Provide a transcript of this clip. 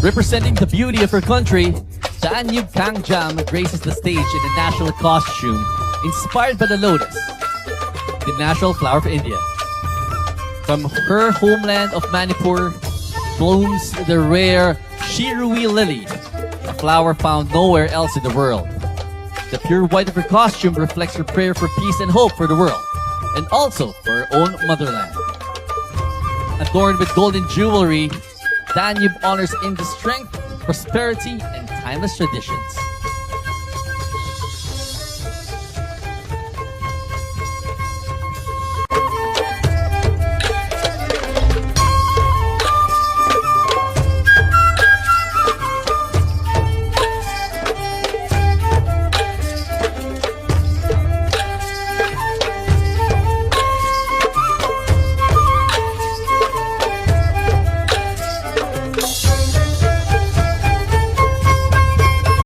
Representing the beauty of her country, Danube kangujam graces the stage in a national costume inspired by the lotus, the national flower of India. From her homeland of Manipur blooms the rare Shirui lily, a flower found nowhere else in the world. The pure white of her costume reflects her prayer for peace and hope for the world, and also for her own motherland. Adorned with golden jewelry, Danube honors India's strength, prosperity, and timeless traditions.